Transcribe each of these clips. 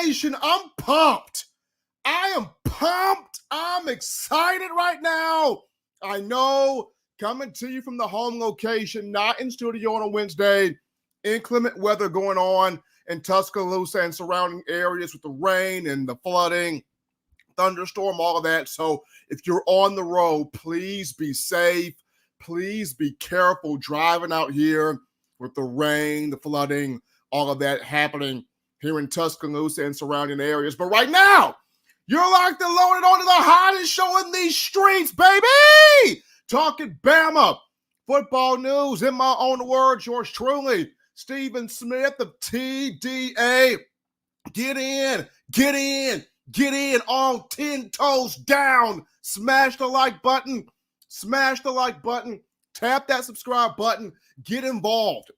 Nation, I'm pumped. I am pumped. I'm excited right now. I know, coming to you from the home location, not in studio on a Wednesday, inclement weather going on in Tuscaloosa and surrounding areas with the rain and the flooding, thunderstorm, all of that. So if you're on the road, please be safe. Please be careful driving out here with the rain, the flooding, all of that happening here in Tuscaloosa and surrounding areas. But right now, you're locked and loaded onto the hottest show in these streets, baby! Talking Bama football news, in my own words, yours truly, Stephen Smith of TDA. Get in on 10 toes down. Smash the like button. Tap that subscribe button. Get involved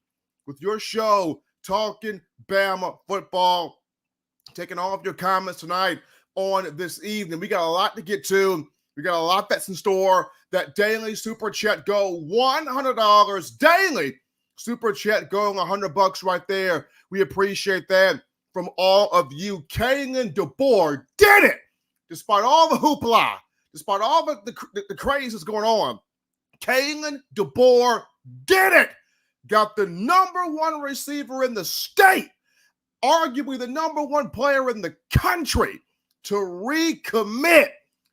with your show, Talking Bama Football. Taking all of your comments tonight on this evening. We got a lot to get to. We got a lot that's in store. That daily super chat go $100 daily. Super chat going $100 right there. We appreciate that from all of you. Kalen DeBoer did it. Despite all the hoopla, despite all the craziness going on, Kalen DeBoer did it. Got the number one receiver in the state, arguably the number one player in the country, to recommit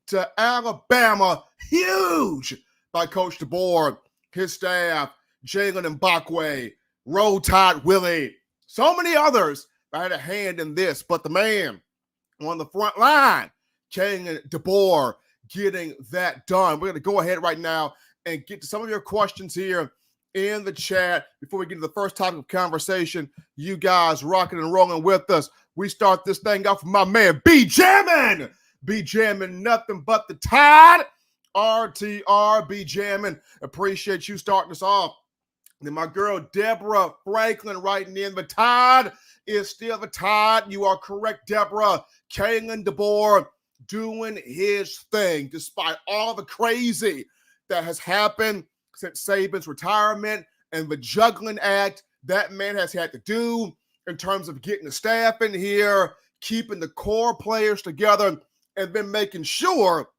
to Alabama. Huge by Coach DeBoer, his staff, Jalen Mbakwe, Roll Tide Willie, so many others that had a hand in this. But the man on the front line, Kalen DeBoer, getting that done. We're going to go ahead right now and get to some of your questions here in the chat before we get to the first topic of conversation. You guys rocking and rolling with us. We start this thing off with my man, B Jammin', nothing but the Tide. RTR, B Jammin', appreciate you starting us off. Then my girl, Deborah Franklin, writing in, the Tide is still the Tide. You are correct, Deborah. Kalen DeBoer doing his thing, despite all the crazy that has happened since Saban's retirement and the juggling act that man has had to do in terms of getting the staff in here, keeping the core players together, and then making sure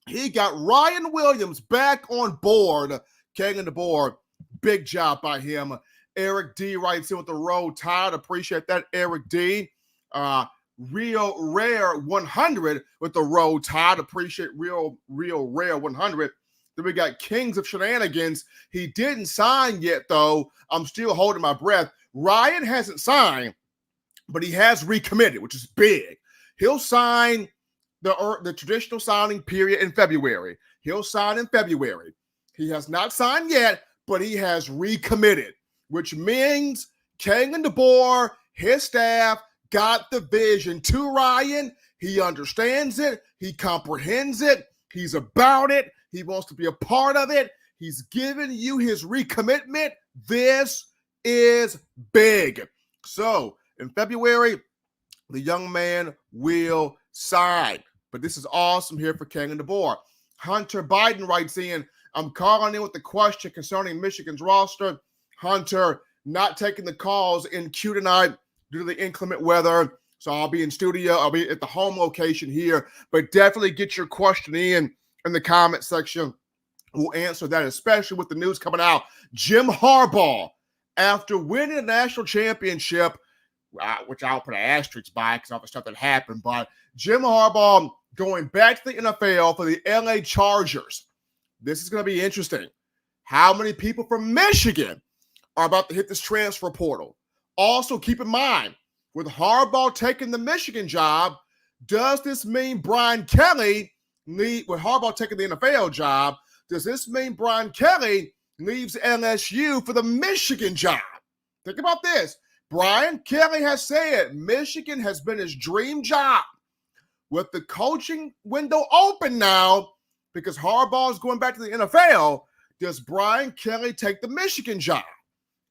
he got Ryan Williams back on board. Kalen DeBoer, big job by him. Eric D writes in with the Roll Tide. Appreciate that, Eric D. Real Rare 100 with the Roll Tide. Appreciate Real Rare 100. Then we got Kings of Shenanigans. He didn't sign yet, though. I'm still holding my breath. Ryan hasn't signed, but he has recommitted, which is big. He'll sign the traditional signing period in February. He'll sign in February. He has not signed yet, but he has recommitted, which means Kalen DeBoer, his staff, got the vision to Ryan. He understands it. He comprehends it. He's about it. He wants to be a part of it. He's giving you his recommitment. This is big. So in February, the young man will sign. But this is awesome here for Kalen DeBoer. Hunter Biden writes in, I'm calling in with the question concerning Michigan's roster. Hunter, not taking the calls in Q tonight due to the inclement weather. So I'll be in studio. I'll be at the home location here. But definitely get your question in the comment section. We'll answer that, especially with the news coming out. Jim Harbaugh, after winning a national championship, which I'll put an asterisk by because of the stuff that happened, but Jim Harbaugh going back to the NFL for the LA Chargers. This is going to be interesting. How many people from Michigan are about to hit this transfer portal? Also, keep in mind, with Harbaugh taking the Michigan job, does this mean Brian Kelly, with Harbaugh taking the NFL job, does this mean Brian Kelly leaves LSU for the Michigan job? Think about this. Brian Kelly has said Michigan has been his dream job. With the coaching window open now, because Harbaugh is going back to the NFL, does Brian Kelly take the Michigan job?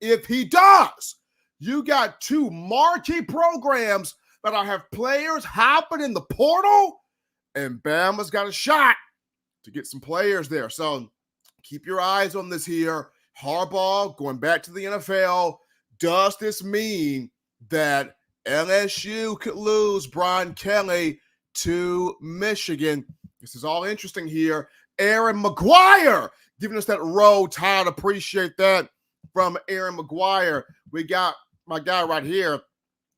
If he does, you got two marquee programs that have players hopping in the portal, and Bama's got a shot to get some players there. So keep your eyes on this here. Harbaugh going back to the NFL. Does this mean that LSU could lose Brian Kelly to Michigan. This is all interesting here. Aaron McGuire giving us that Roll Tide. Appreciate that from Aaron McGuire. We got my guy right here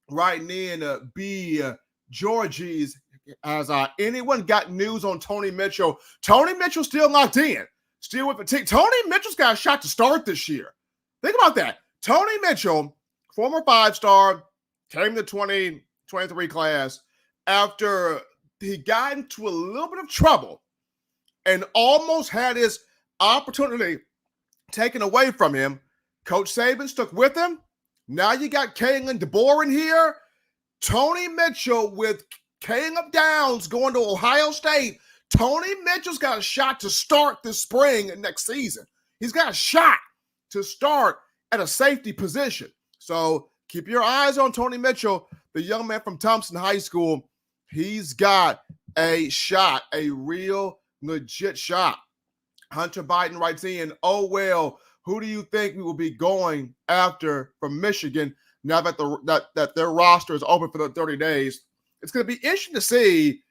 writing in B. Georgie's. Has anyone got news on Tony Mitchell? Tony Mitchell still locked in. Still with the team. Tony Mitchell's got a shot to start this year. Think about that. Tony Mitchell, former 5-star, came to the 2023 class after he got into a little bit of trouble and almost had his opportunity taken away from him. Coach Saban stuck with him. Now you got Kalen DeBoer in here. Tony Mitchell with Caleb Downs going to Ohio State. Tony Mitchell's got a shot to start this spring and next season. He's got a shot to start at a safety position. So keep your eyes on Tony Mitchell, the young man from Thompson High School. He's got a shot, a real legit shot. Hunter Biden writes in, oh, well, who do you think we will be going after from Michigan now that that their roster is open for the 30 days? It's going to be interesting to see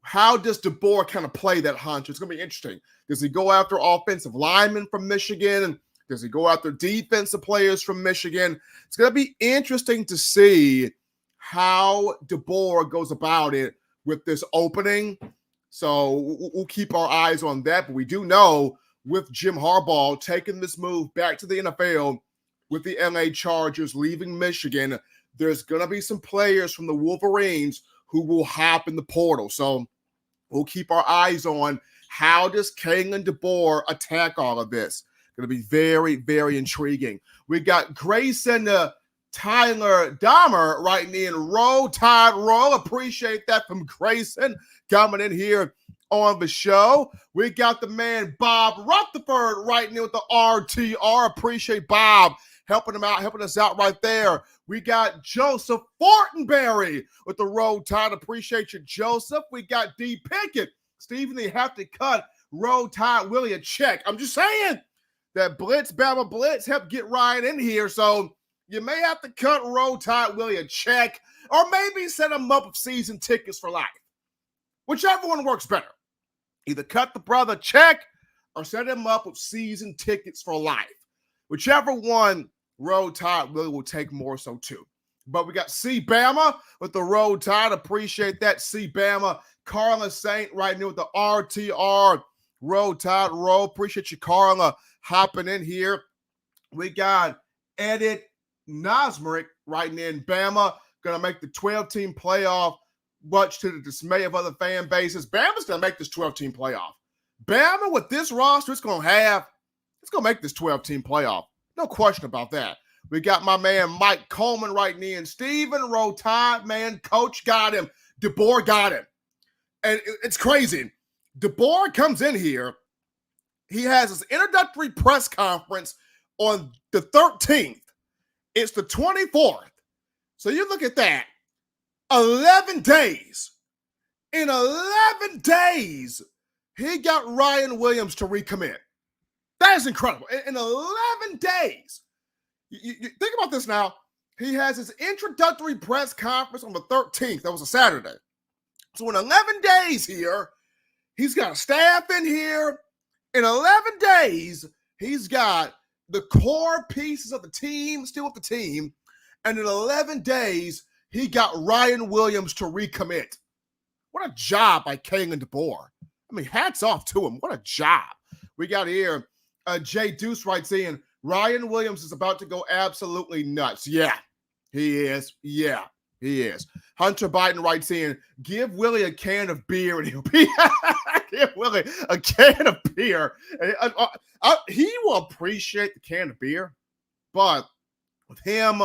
how does DeBoer kind of play that, Hunter. It's going to be interesting. Does he go after offensive linemen from Michigan? Does he go after defensive players from Michigan? It's going to be interesting to see how DeBoer goes about it with this opening. So we'll keep our eyes on that. But we do know with Jim Harbaugh taking this move back to the NFL with the LA Chargers leaving Michigan, there's going to be some players from the Wolverines who will hop in the portal. So we'll keep our eyes on how does Kalen DeBoer attack all of this. Going to be very, very intriguing. We got Grayson Tyler Dahmer writing in, Roll Tide Roll. Appreciate that from Grayson coming in here on the show. We got the man Bob Rutherford writing in with the RTR. Appreciate Bob helping us out right there. We got Joseph Fortenberry with the Roll Tide. Appreciate you, Joseph. We got D. Pickett. Stephen, they have to cut Roll Tide Willie a check. I'm just saying that Blitz, Bama Blitz helped get Ryan in here. So you may have to cut Roll Tide Willie a check or maybe set him up with season tickets for life. Whichever one works better. Either cut the brother a check or set him up with season tickets for life. Whichever one, Roll Tide really will take more so too. But we got C Bama with the Roll Tide. Appreciate that, C Bama. Carla Saint right now with the RTR Roll Tide Roll. Appreciate you, Carla, hopping in here. We got Edit Nosmerick writing in, Bama going to make the 12-team playoff, much to the dismay of other fan bases. Bama's going to make this 12-team playoff. Bama, with this roster it's going to make this 12-team playoff. No question about that. We got my man Mike Coleman writing in, Stephen Roll Tide, man, coach got him. DeBoer got him. And it's crazy. DeBoer comes in here. He has his introductory press conference on the 13th. It's the 24th. So you look at that. 11 days. In 11 days, he got Ryan Williams to recommit. That is incredible. In 11 days. You think about this now. He has his introductory press conference on the 13th. That was a Saturday. So in 11 days here, he's got a staff in here. In 11 days, he's got the core pieces of the team still with the team. And in 11 days, he got Ryan Williams to recommit. What a job by Kalen DeBoer. I mean, hats off to him. What a job. We got here, Jay Deuce writes in, Ryan Williams is about to go absolutely nuts. Yeah, he is. Yeah, he is. Hunter Biden writes in, give Willie a can of beer and he'll be give Willie a can of beer. He will appreciate the can of beer, but with him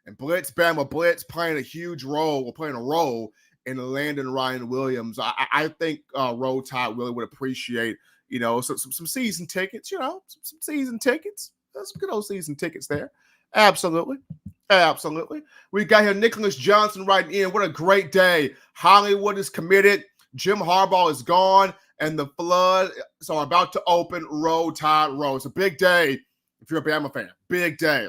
and Blitz, Bama Blitz playing a role in landing Ryan Williams, I think Roll Tide Willie would appreciate, some season tickets, some season tickets. There's some good old season tickets there. Absolutely. Absolutely. We got here Nicholas Johnson writing in. What a great day. Hollywood is committed. Jim Harbaugh is gone. And the flood are about to open. Roll Tide Roll. It's a big day if you're a Bama fan. Big day.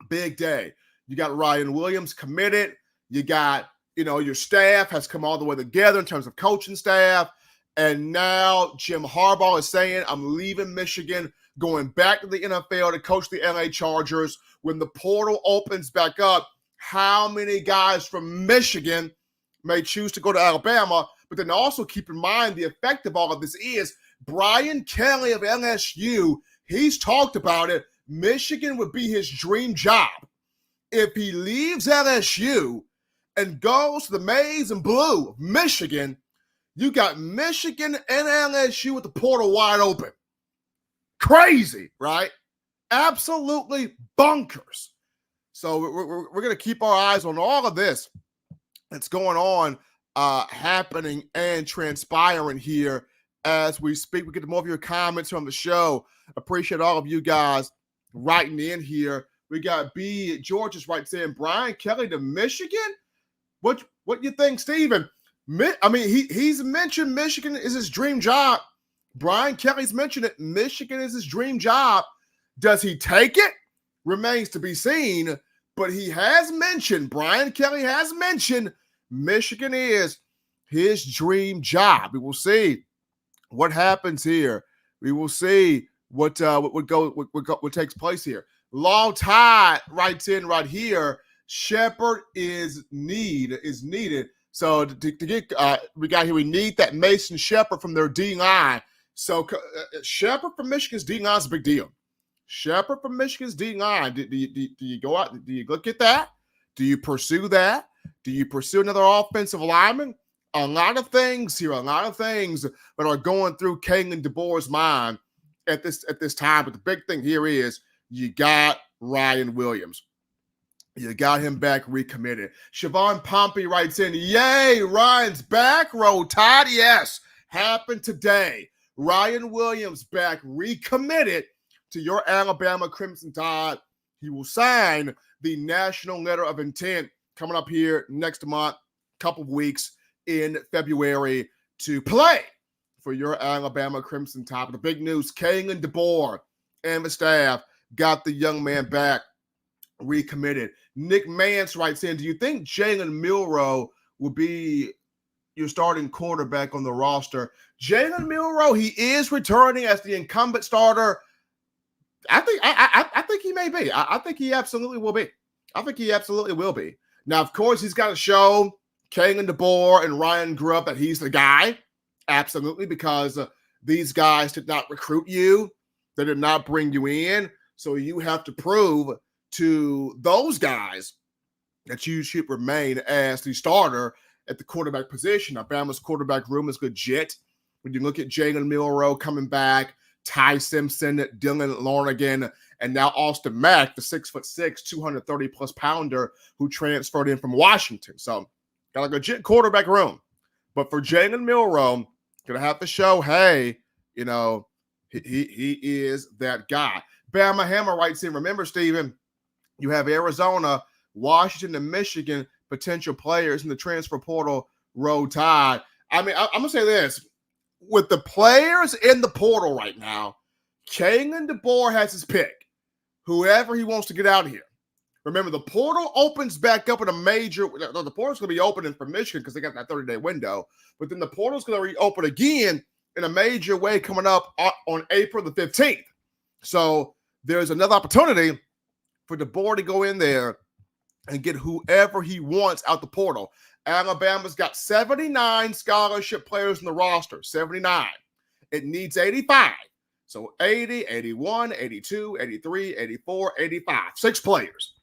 Big day. You got Ryan Williams committed. You got, your staff has come all the way together in terms of coaching staff. And now Jim Harbaugh is saying, I'm leaving Michigan, going back to the NFL to coach the LA Chargers. When the portal opens back up, how many guys from Michigan may choose to go to Alabama? But then also keep in mind the effect of all of this is Brian Kelly of LSU, he's talked about it. Michigan would be his dream job. If he leaves LSU and goes to the maize and blue of Michigan, you got Michigan and LSU with the portal wide open. Crazy, right? Absolutely bonkers. So we're going to keep our eyes on all of this that's going on, happening and transpiring here as we speak. We get more of your comments from the show. Appreciate all of you guys writing in here. We got B. George's right saying Brian Kelly to Michigan. What you think, Steven? I mean, he's mentioned Michigan is his dream job. Brian Kelly's mentioned it. Michigan is his dream job. Does he take it? Remains to be seen. But he has mentioned, Brian Kelly has mentioned, Michigan is his dream job. We will see what happens here. We will see what takes place here. Long Tide writes in right here. Shepard is needed. So to get we need that Mason Shepard from their D line. So Shepard from Michigan's D line is a big deal. Shepard from Michigan's D line. Do you go out? Do you look at that? Do you pursue that? Do you pursue another offensive lineman? A lot of things here. A lot of things that are going through Kalen DeBoer's mind at this time. But the big thing here is you got Ryan Williams. You got him back recommitted. Siobhan Pompey writes in, yay, Ryan's back. Roll Tide. Yes, happened today. Ryan Williams back recommitted to your Alabama Crimson Tide. He will sign the national letter of intent coming up here next month, couple of weeks in February to play for your Alabama Crimson Tide. But the big news, Kalen DeBoer and the staff got the young man back recommitted. Nick Mance writes in, do you think Jalen Milroe will be your starting quarterback on the roster? Jalen Milroe, he is returning as the incumbent starter. I think he may be. I think he absolutely will be. I think he absolutely will be. Now, of course, he's got to show Kalen DeBoer and Ryan Grubb that he's the guy. Absolutely, because these guys did not recruit you. They did not bring you in. So you have to prove to those guys that you should remain as the starter at the quarterback position. Alabama's quarterback room is legit. When you look at Jalen Milroe coming back, Ty Simpson, Dylan Lonergan, and now Austin Mack, the 6'6", 230-plus pounder who transferred in from Washington. So got a legit quarterback room. But for Jalen Milroe, going to have to show, hey, he is that guy. Bama Hammer writes in, remember, Steven, you have Arizona, Washington, and Michigan potential players in the transfer portal. Roll Tide. I mean, I'm going to say this. With the players in the portal right now, Kalen DeBoer has his pick. Whoever he wants to get out of here. Remember, the portal opens back up in a major – the portal's going to be opening for Michigan because they got that 30-day window. But then the portal's going to reopen again in a major way coming up on April the 15th. So there's another opportunity for DeBoer to go in there and get whoever he wants out the portal. Alabama's got 79 scholarship players in the roster, 79. It needs 85. So 80, 81, 82, 83, 84, 85. 6 players.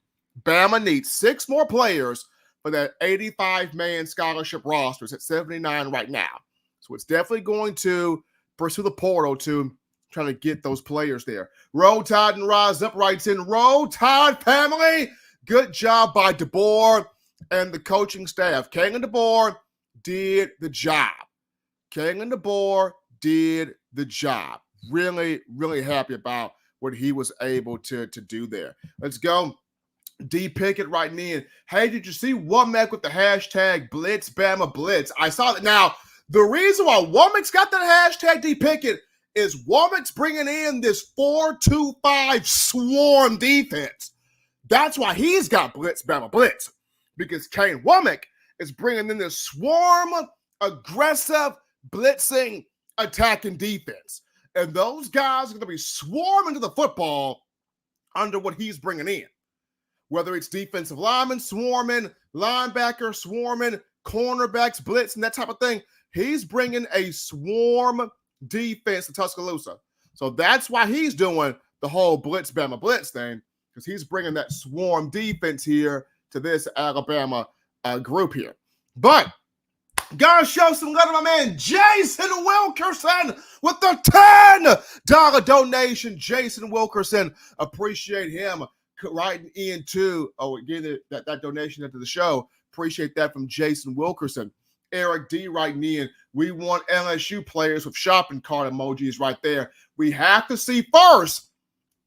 Bama needs 6 more players for that 85-man scholarship roster. It's at 79 right now. So it's definitely going to pursue the portal to try to get those players there. Roll Tide and Rise Up writes in, Roll Tide family, good job by DeBoer and the coaching staff. Kalen DeBoer did the job. Kalen DeBoer did the job. Really, really happy about what he was able to do there. Let's go. D. Pickett writing in, hey, did you see Womack with the hashtag Blitz Bama Blitz? I saw that. Now, the reason why Womack's got that hashtag, D. Pickett, is Womack's bringing in this 4-2-5 swarm defense. That's why he's got Blitz Bama Blitz. because Kane Womack is bringing in this swarm, aggressive, blitzing, attacking defense. And those guys are going to be swarming to the football under what he's bringing in. Whether it's defensive linemen swarming, linebacker swarming, cornerbacks blitzing, that type of thing, he's bringing a swarm defense to Tuscaloosa. So that's why he's doing the whole blitz Bama blitz thing, because he's bringing that swarm defense here to this Alabama group here. But gotta show some love to my man Jason Wilkerson with the $10 donation. Jason Wilkerson, appreciate him writing into getting that donation into the show. Appreciate that from Jason Wilkerson. Eric D writing in, we want LSU players with shopping cart emojis right there. We have to see first,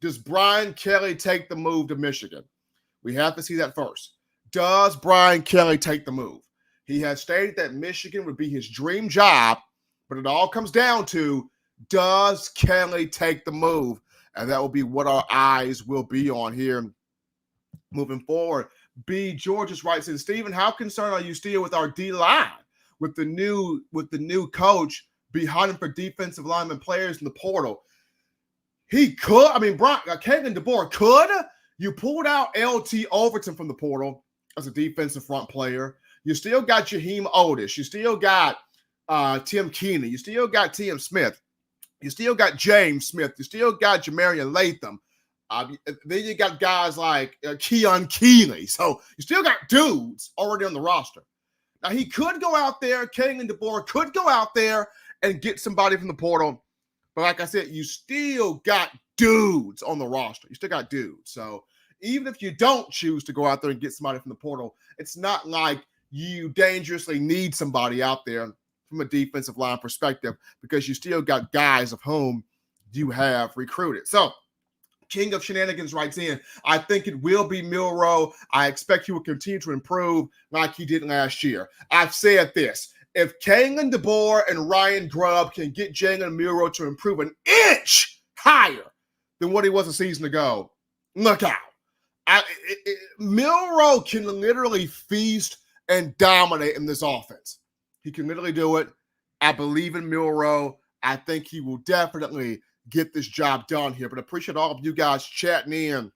does Brian Kelly take the move to Michigan? We have to see that first. Does Brian Kelly take the move? He has stated that Michigan would be his dream job, but it all comes down to, does Kelly take the move? And that will be what our eyes will be on here moving forward. B. Georges writes in, Stephen, how concerned are you still with our D-line with the new coach behind him for defensive lineman players in the portal? He could. I mean, Kalen DeBoer could. You pulled out LT Overton from the portal as a defensive front player. You still got Jaheim Otis. You still got Tim Keeney. You still got Tim Smith. You still got James Smith. You still got Jamarian Latham. Then you got guys like Keon Keeley. So you still got dudes already on the roster. Now, he could go out there, Kalen DeBoer could go out there and get somebody from the portal. But like I said, you still got dudes on the roster. You still got dudes. So even if you don't choose to go out there and get somebody from the portal, it's not like you dangerously need somebody out there from a defensive line perspective, because you still got guys of whom you have recruited. So King of Shenanigans writes in, I think it will be Milroe. I expect he will continue to improve like he did last year. I've said this. If Kalen DeBoer and Ryan Grubb can get Jalen Milroe to improve an inch higher than what he was a season ago, look out. Milroe can literally feast and dominate in this offense. He can literally do it. I believe in Milroe. I think he will definitely get this job done here. But I appreciate all of you guys chatting in,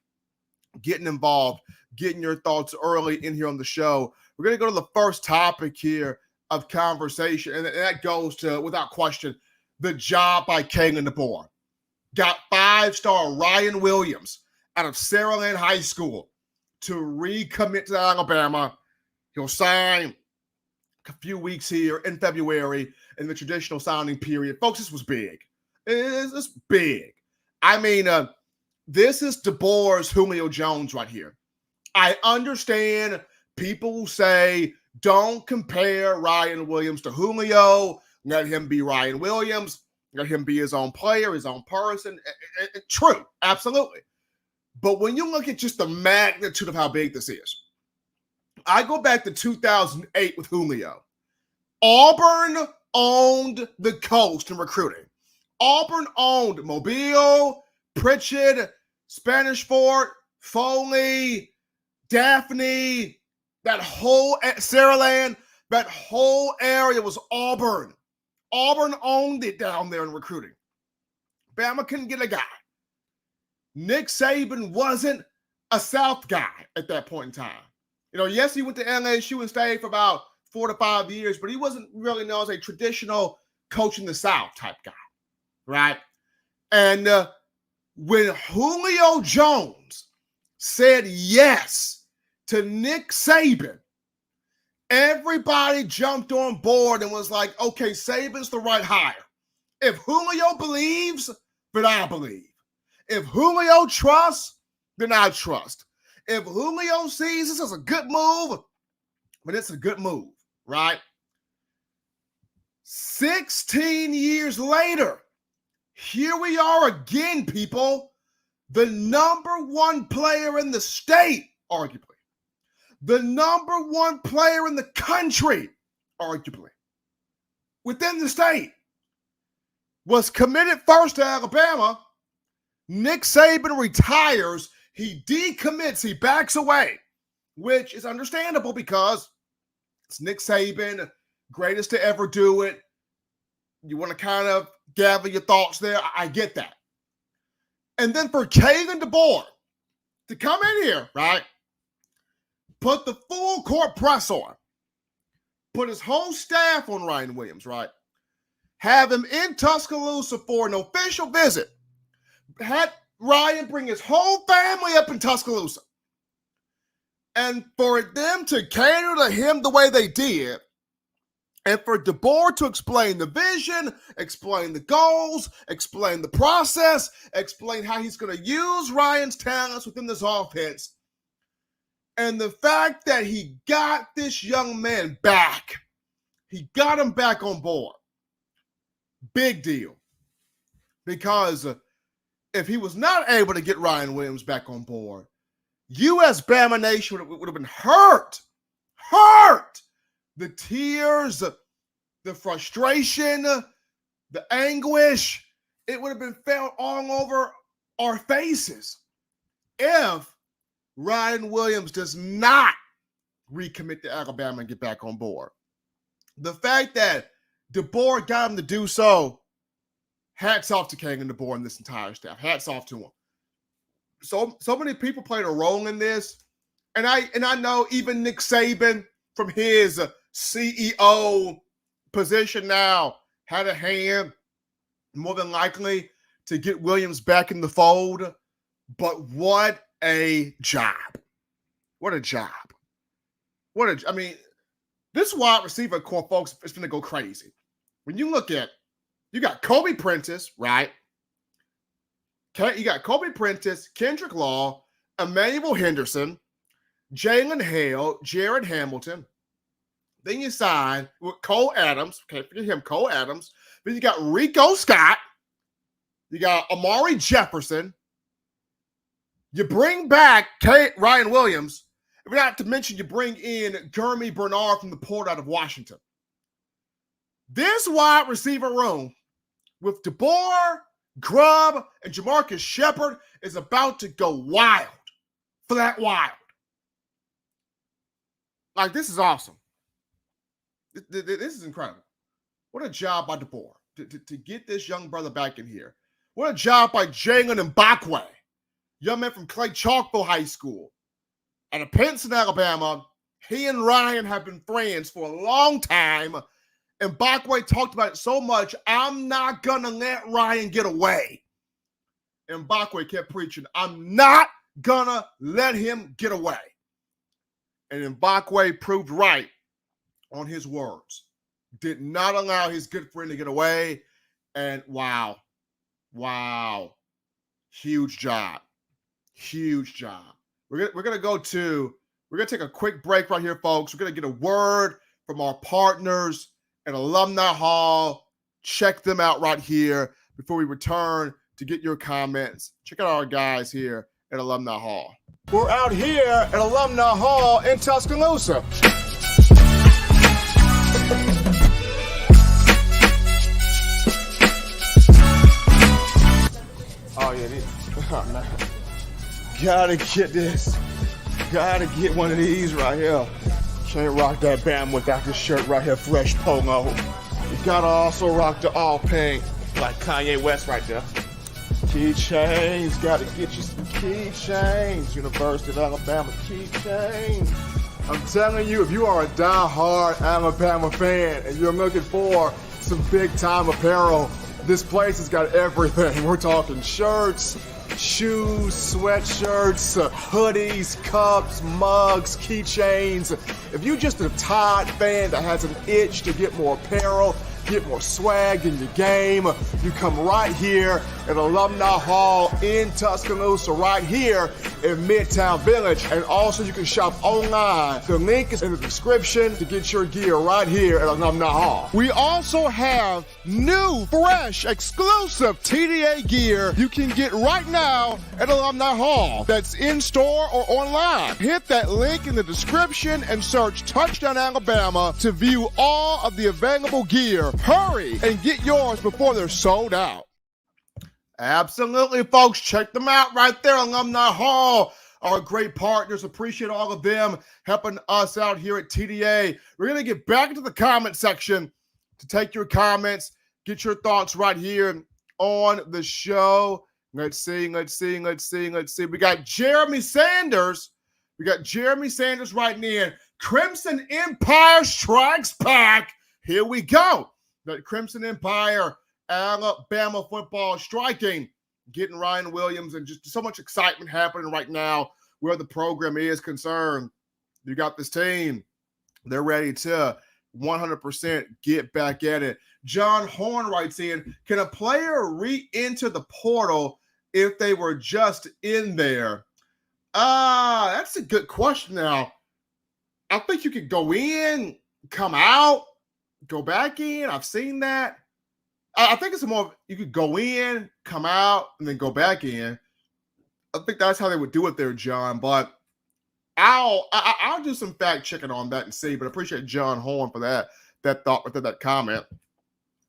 getting involved, getting your thoughts early in here on the show. We're going to go to the first topic here of conversation, and that goes to, without question, the job by Kalen DeBoer. Got 5-star Ryan Williams out of Saraland High School to recommit to Alabama. He'll sign a few weeks here in February in the traditional signing period. Folks, this was big. It's big. I mean, this is DeBoer's Julio Jones right here. I understand people will say, don't compare Ryan Williams to Julio. Let him be Ryan Williams. Let him be his own player, his own person. True, absolutely. But when you look at just the magnitude of how big this is, I go back to 2008 with Julio. Auburn owned the coast in recruiting. Auburn owned Mobile, Pritchett, Spanish Fort, Foley, Daphne, that whole Saraland, that whole area was Auburn. Auburn owned it down there in recruiting. Bama couldn't get a guy. Nick Saban wasn't a South guy at that point in time. You know, yes, he went to LSU and stayed for about 4 to 5 years, but he wasn't really known as a traditional coach in the South type guy, right? And when Julio Jones said yes to Nick Saban, everybody jumped on board and was like, okay, Saban's the right hire. If Julio believes, then I believe. If Julio trusts, then I trust. If Julio sees this as a good move, then it's a good move, right? 16 years later, here we are again, people. The number one player in the state, arguably. The number one player in the country, arguably, within the state, was committed first to Alabama. Nick Saban retires. He decommits. He backs away. which is understandable because it's Nick Saban, greatest to ever do it. You want to kind of gather your thoughts there. I get that. And then for Kalen DeBoer to come in here, right, put the full court press on, put his whole staff on Ryan Williams, right, have him in Tuscaloosa for an official visit, had Ryan bring his whole family up in Tuscaloosa, and for them to cater to him the way they did, and for DeBoer to explain the vision, explain the goals, explain the process, explain how he's going to use Ryan's talents within this offense, and the fact that he got this young man back, he got him back on board. Big deal. Because if he was not able to get Ryan Williams back on board, U.S. Bama Nation would have been hurt. The tears, the frustration, the anguish, it would have been felt all over our faces if Ryan Williams does not recommit to Alabama and get back on board. The fact that DeBoer got him to do so, hats off to Kalen DeBoer and this entire staff. Hats off to him. So many people played a role in this. And I know even Nick Saban from his CEO position now had a hand, more than likely, to get Williams back in the fold. But what a job. What a job. I mean, this wide receiver core, folks, is going to go crazy. When you look at, you got Kobe Prentice, right? You got Kobe Prentice, Kendrick Law, Emmanuel Henderson, Jalen Hale, Jared Hamilton. Then you sign with Cole Adams. Okay, forget him, Cole Adams. Then you got Rico Scott. You got Amari Jefferson. You bring back Ryan Williams. Not to mention you bring in Gurmy Bernard from the port out of Washington. This wide receiver room with DeBoer, Grubb, and Jamarcus Shepard is about to go wild. Flat wild. Like, this is awesome. This is incredible. What a job by DeBoer to get this young brother back in here. What a job by Jalen Mbakwe, young man from Clay Chalkville High School. Out of Pinson, Alabama, he and Ryan have been friends for a long time. And Mbakwe talked about it so much, I'm not going to let Ryan get away. And Mbakwe kept preaching, I'm not going to let him get away. And Mbakwe proved right on his words. Did not allow his good friend to get away. And wow. Huge job. We're going to take a quick break right here, folks. We're going to get a word from our partners at Alumni Hall. Check them out right here before we return to get your comments. Check out our guys here at Alumni Hall. We're out here at Alumni Hall in Tuscaloosa. Oh, yeah, this. Oh, man. Gotta get this. Gotta get one of these right here. Can't rock that Bama without this shirt right here, fresh polo. You gotta also rock the all pink, like Kanye West right there. Keychains, gotta get you some keychains. University of Alabama keychains. I'm telling you, if you are a die-hard Alabama fan and you're looking for some big-time apparel, this place has got everything. We're talking shirts, shoes, sweatshirts, hoodies, cups, mugs, keychains. If you're just a Tide fan that has an itch to get more apparel, get more swag in your game, you come right here at Alumni Hall in Tuscaloosa, right here in Midtown Village. And also you can shop online. The link is in the description to get your gear right here at Alumni Hall. We also have new, fresh, exclusive TDA gear you can get right now at Alumni Hall. That's in store or online. Hit that link in the description and search Touchdown Alabama to view all of the available gear. Hurry and get yours before they're sold out. Absolutely, folks. Check them out right there, Alumni Hall. our great partners. Appreciate all of them helping us out here at TDA. We're going to get back into the comment section to take your comments, get your thoughts right here on the show. Let's see. We got Jeremy Sanders. Writing in. Crimson Empire strikes back. Here we go. The Crimson Empire, Alabama football striking, getting Ryan Williams, and just so much excitement happening right now where the program is concerned. You got this team. They're ready to 100% get back at it. John Horn writes in, can a player re-enter the portal if they were just in there? That's a good question now. I think you could go in, come out, go back in. I've seen that. I think it's more you could go in, come out, and then go back in. I think that's how they would do it there, John. But I'll do some fact checking on that and see. But I appreciate John Horn for that thought, that comment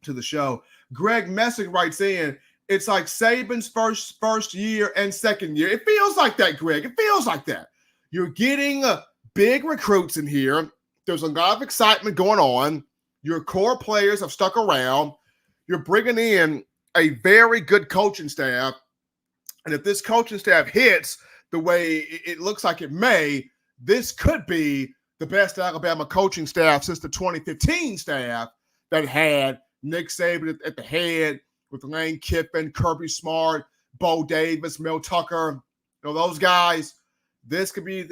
to the show. Greg Messick writes in, it's like Saban's first year and second year. It feels like that, Greg. It feels like that. You're getting big recruits in here. There's a lot of excitement going on. Your core players have stuck around. You're bringing in a very good coaching staff. And if this coaching staff hits the way it looks like it may, this could be the best Alabama coaching staff since the 2015 staff that had Nick Saban at the head with Lane Kiffin, Kirby Smart, Bo Davis, Mel Tucker, those guys. This could be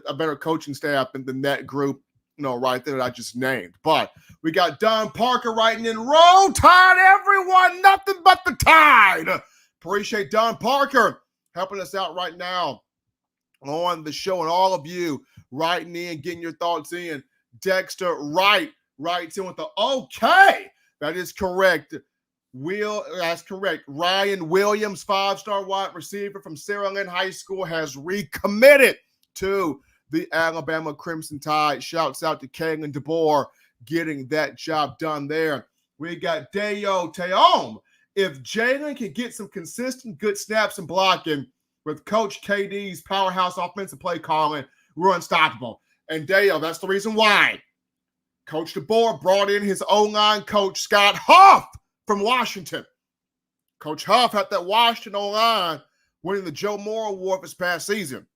a better coaching staff than that group, right there that I just named. But we got Don Parker writing in, roll tide, everyone, nothing but the tide. Appreciate Don Parker helping us out right now on the show, and all of you writing in, getting your thoughts in. Dexter Wright writes in with the okay. That is correct. That's correct. Ryan Williams, 5-star wide receiver from Sarah Lynn High School, has recommitted to the Alabama Crimson Tide. Shouts out to Kalen DeBoer getting that job done there. We got Dayo Teom. If Jalen can get some consistent good snaps and blocking with Coach KD's powerhouse offensive play calling, we're unstoppable. And Dayo, that's the reason why Coach DeBoer brought in his O-line coach, Scott Huff, from Washington. Coach Huff had that Washington O-line winning the Joe Moore Award this past season.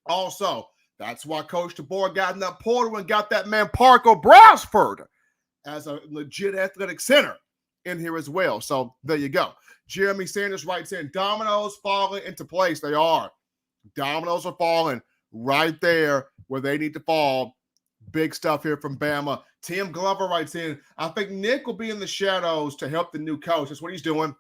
Also, that's why Coach DeBoer got in that portal and got that man Parker Brasford as a legit athletic center in here as well. So there you go. Jeremy Sanders writes in, dominoes falling into place. They are. Dominoes are falling right there where they need to fall. Big stuff here from Bama. Tim Glover writes in, I think Nick will be in the shadows to help the new coach. That's what he's doing.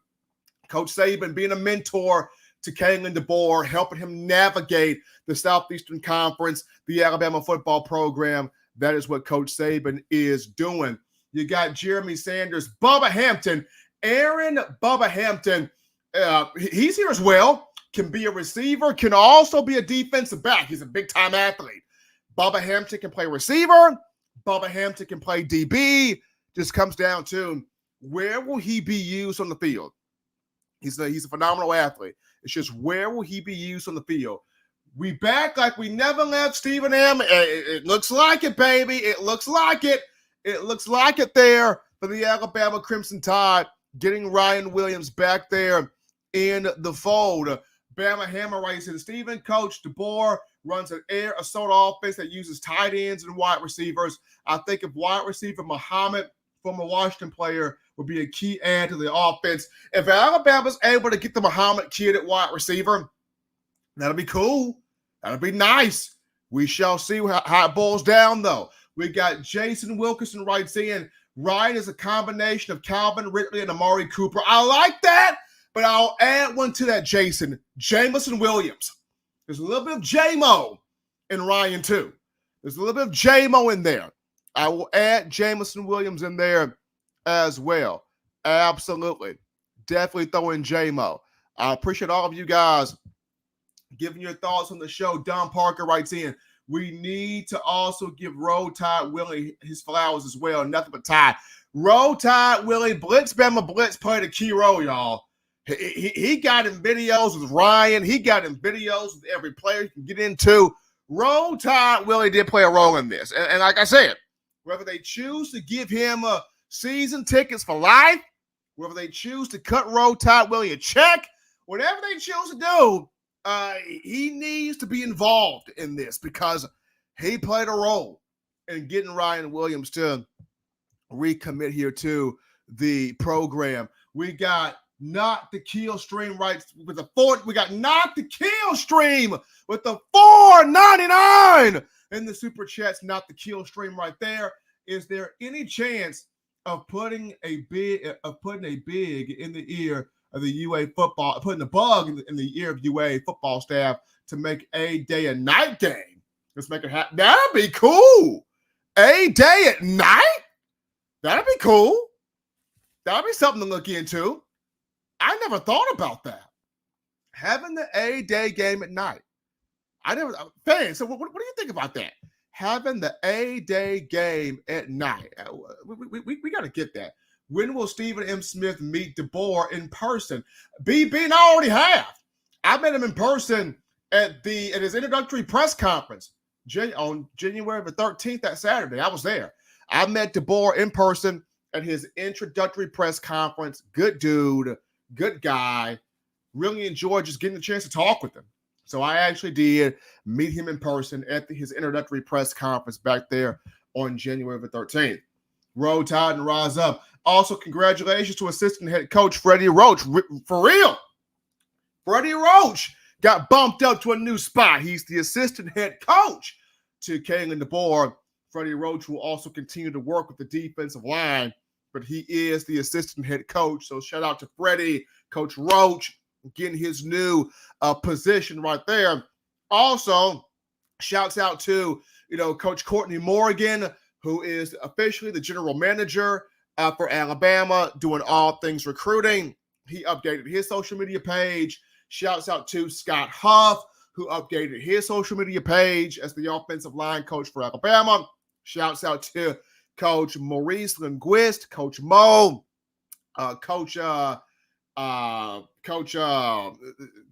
Coach Saban being a mentor to Kalen DeBoer, helping him navigate the Southeastern Conference, the Alabama football program. That is what Coach Saban is doing. You got Jeremy Sanders, Bubba Hampton, Aaron Bubba Hampton. He's here as well. Can be a receiver, can also be a defensive back. He's a big-time athlete. Bubba Hampton can play receiver. Bubba Hampton can play DB. Just comes down to where will he be used on the field? He's a phenomenal athlete. It's just where will he be used on the field? We back like we never left Stephen M. It looks like it, baby. It looks like it. It looks like it there for the Alabama Crimson Tide, getting Ryan Williams back there in the fold. Bama Hammer writes in, Stephen, Coach DeBoer runs an air assault offense that uses tight ends and wide receivers. I think if wide receiver Muhammad, former Washington player, would be a key add to the offense. If Alabama's able to get the Muhammad kid at wide receiver, that'll be cool. That'll be nice. We shall see how it boils down, though. We got Jason Wilkerson writes in, Ryan is a combination of Calvin Ridley and Amari Cooper. I like that, but I'll add one to that, Jason. Jamison Williams. There's a little bit of J-Mo in Ryan, too. There's a little bit of J-Mo in there. I will add Jamison Williams in there as well. Absolutely. Definitely throw in J-Mo. I appreciate all of you guys giving your thoughts on the show. Don Parker writes in, we need to also give Roll Tide Willie his flowers as well. Nothing but Tide. Roll Tide Willie, Blitz Bama Blitz played a key role, y'all. He got in videos with Ryan. He got in videos with every player you can get into. Roll Tide Willie did play a role in this. And like I said, whether they choose to give him season tickets for life, whether they choose to cut Roll Tide Willie a check, whatever they choose to do, he needs to be involved in this because he played a role in getting Ryan Williams to recommit here to the program. We got Not the Kill Stream right with the four. We got Not the Kill Stream with the $4.99 in the super chats. Not the Kill Stream right there. Is there any chance of putting a big in the ear of the UA football, putting a bug in the ear of UA football staff to make a day and night game? Let's make it happen. That'd be cool. A day at night? That'd be cool. That'd be something to look into. I never thought about that. Having the A-Day game at night. Fans, so what do you think about that? Having the A-Day game at night. We got to get that. When will Stephen M. Smith meet DeBoer in person? BB and I already have. I met him in person at his introductory press conference on January the 13th, that Saturday. I was there. I met DeBoer in person at his introductory press conference. Good dude, good guy. Really enjoyed just getting the chance to talk with him. So I actually did meet him in person at his introductory press conference back there on January the 13th. Roll Tide and rise up. Also, congratulations to assistant head coach Freddie Roach. For real, Freddie Roach got bumped up to a new spot. He's the assistant head coach to Kalen DeBoer. Freddie Roach will also continue to work with the defensive line, but he is the assistant head coach. So shout out to Freddie, Coach Roach, getting his new position right there. Also, shouts out to Coach Courtney Morgan, who is officially the general manager for Alabama, doing all things recruiting. He updated his social media page. Shouts out to Scott Huff, who updated his social media page as the offensive line coach for Alabama. Shouts out to Coach Maurice Linguist, Coach Mo, Coach guy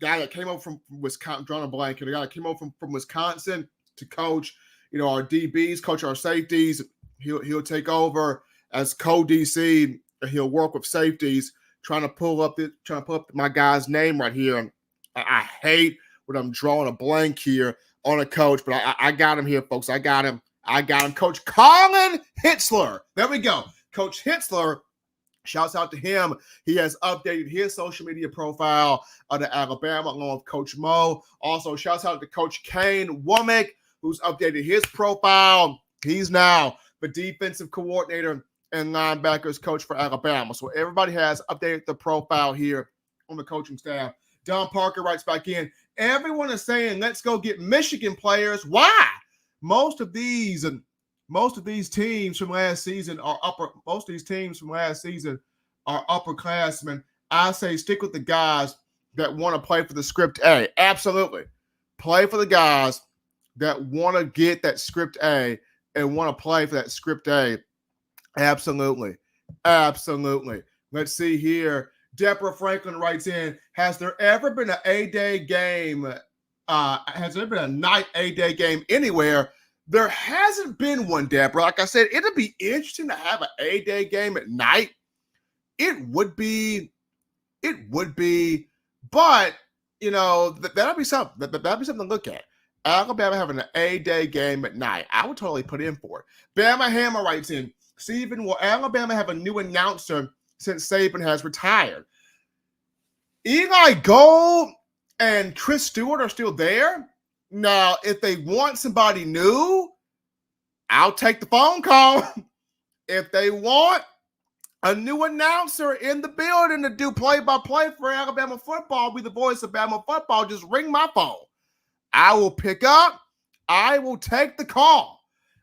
that came over from Wisconsin, drawing a blank, the guy that came over from Wisconsin to coach, our DBs, coach our safeties. He'll take over as co-DC, and he'll work with safeties, trying to pull up my guy's name right here. I hate when I'm drawing a blank here on a coach, but I got him here, folks. I got him. Coach Colin Hitzler. There we go. Coach Hitzler. Shouts out to him. He has updated his social media profile to Alabama along with Coach Mo. Also, shouts out to Coach Kane Womack, who's updated his profile. He's now the defensive coordinator and linebackers coach for Alabama. So everybody has updated the profile here on the coaching staff. Don Parker writes back in, everyone is saying, let's go get Michigan players. Why? Most of these teams from last season are upperclassmen. I say stick with the guys that want to play for the script A. Absolutely. Play for the guys that want to get that script A and want to play for that script A. Absolutely. Let's see here. Deborah Franklin writes in, has there ever been an A-Day game? Has there been a night A-Day game anywhere? There hasn't been one, Deborah. Like I said, it'd be interesting to have an A-Day game at night. It would be, but that'd be something. That'd be something to look at. Alabama having an A-Day game at night. I would totally put in for it. Bama Hammer writes in, Stephen, will Alabama have a new announcer since Saban has retired? Eli Gold and Chris Stewart are still there. Now, if they want somebody new, I'll take the phone call. If they want a new announcer in the building to do play-by-play for Alabama football, be the voice of Alabama football, just ring my phone. I will pick up. I will take the call.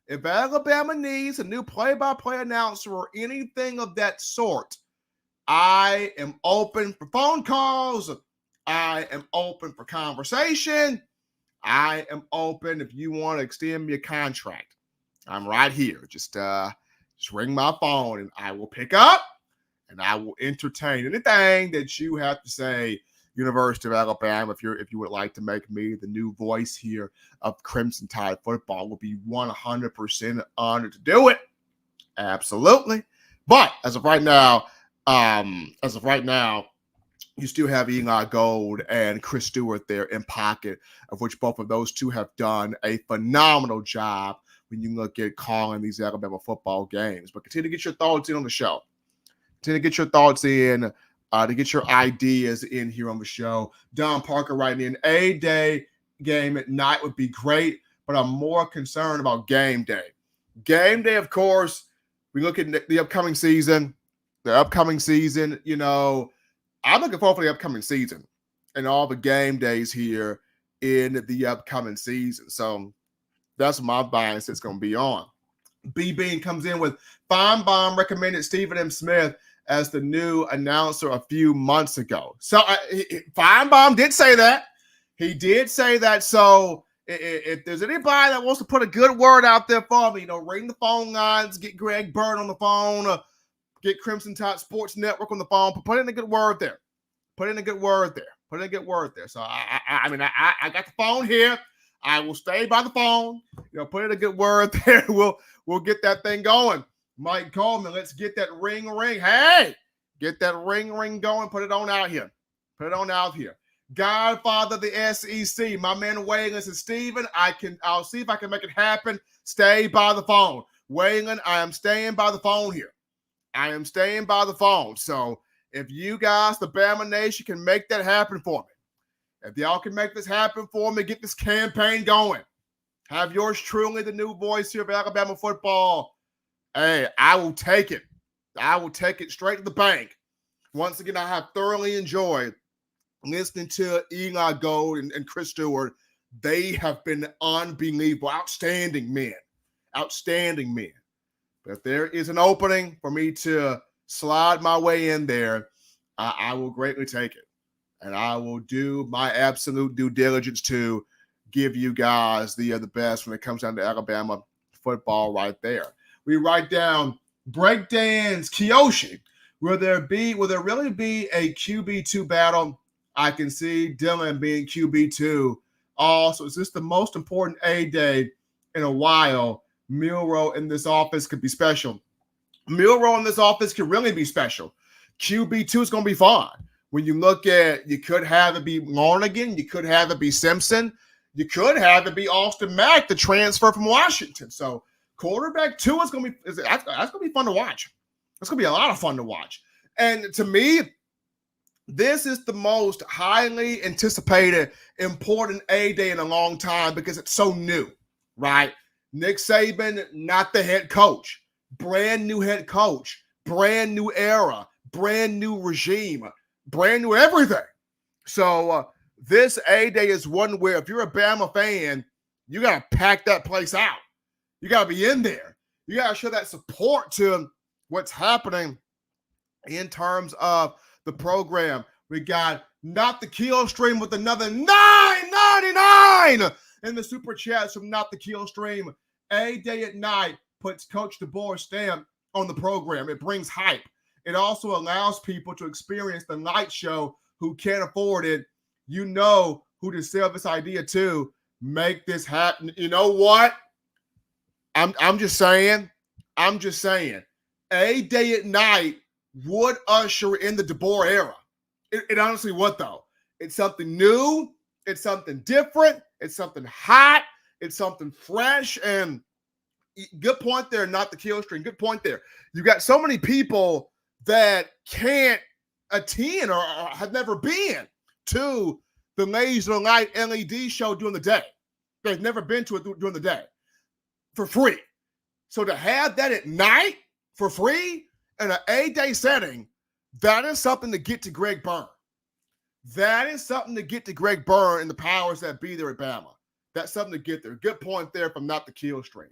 If Alabama needs a new play-by-play announcer or anything of that sort, I am open for phone calls. I am open for conversation. I am open if you want to extend me a contract. I'm right here. Just ring my phone and I will pick up and I will entertain anything that you have to say. University of Alabama, if you would like to make me the new voice here of Crimson Tide football, will be 100% honored to do it. Absolutely. But as of right now, you still have Eli Gold and Chris Stewart there in pocket, of which both of those two have done a phenomenal job when you look at calling these Alabama football games. But continue to get your thoughts in on the show. Continue to get your thoughts in, to get your ideas in here on the show. Don Parker writing in, A-Day game at night would be great, but I'm more concerned about game day. Game day, of course, we look at the upcoming season. You know, I'm looking forward to the upcoming season and all the game days here in the upcoming season. So that's my bias that's going to be on. B Bean comes in with Feinbaum recommended Stephen M. Smith as the new announcer a few months ago. So Feinbaum did say that. He did say that. So if there's anybody that wants to put a good word out there for me, you know, ring the phone lines, get Greg Byrne on the phone, get Crimson Tide Sports Network on the phone, put in a good word there. So I got the phone here. I will stay by the phone. You know, put in a good word there. We'll get that thing going. Mike Coleman, let's get that ring. Hey, get that ring going. Put it on out here. Godfather of the SEC, my man Waylon says, Steven, I'll see if I can make it happen. Stay by the phone. Waylon, I am staying by the phone here. So if you guys, the Bama Nation, can make that happen for me, if y'all can make this happen for me, get this campaign going, have yours truly the new voice here of Alabama football. Hey, I will take it. Straight to the bank. Once again, I have thoroughly enjoyed listening to Eli Gold and Chris Stewart. They have been unbelievable, outstanding men. But if there is an opening for me to slide my way in there, I will greatly take it. And I will do my absolute due diligence to give you guys the best when it comes down to Alabama football right there. We write down breakdance Kyoshi. Will there really be a QB2 battle? I can see Dylan being QB2. Also, is this the most important A-Day in a while? Milroe in this office could be special. Milroe in this office could really be special. QB2 is going to be fun. When you look at, you could have it be Larnigan, you could have it be Simpson, you could have it be Austin Mack, the transfer from Washington. So quarterback 2 is going to be that's going to be fun to watch. It's going to be a lot of fun to watch. And to me, this is the most highly anticipated, important A-Day in a long time because it's so new, right? Nick Saban, not the head coach. Brand new head coach. Brand new era. Brand new regime. Brand new everything. So this A-Day is one where if you're a Bama fan, you got to pack that place out. You got to be in there. You got to show that support to what's happening in terms of the program. We got Not the Kill Stream with another $9.99 in the super chats from Not the Kill Stream. A-Day at night puts Coach DeBoer stamp on the program. It brings hype. It also allows people to experience the night show who can't afford it. You know who to sell this idea to. Make this happen. You know what? I'm just saying. A-Day at night would usher in the DeBoer era. It honestly would, though. It's something new. It's something different. It's something hot. It's something fresh. And good point there, Not the Kill Stream. Good point there. You got so many people that can't attend or have never been to the Laser Light LED show during the day. They've never been to it during the day for free. So to have that at night for free in an A-Day setting, that is something to get to Greg Byrne. That is something to get to Greg Byrne and the powers that be there at Bama. That's something to get there. Good point there from Not the Kill Stream.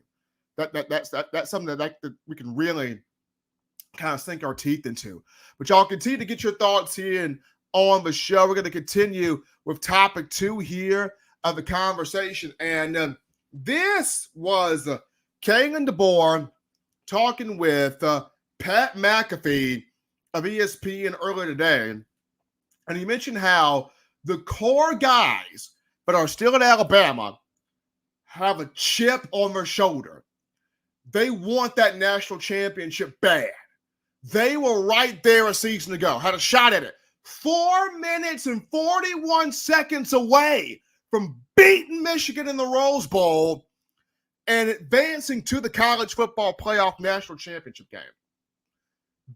That's something that we can really kind of sink our teeth into. But y'all continue to get your thoughts in on the show. We're going to continue with topic 2 here of the conversation. And this was Kalen DeBoer talking with Pat McAfee of ESPN earlier today, and he mentioned how the core guys that are still in Alabama have a chip on their shoulder. They want that national championship bad. They were right there a season ago, had a shot at it. 4 minutes and 41 seconds away from beating Michigan in the Rose Bowl and advancing to the college football playoff national championship game.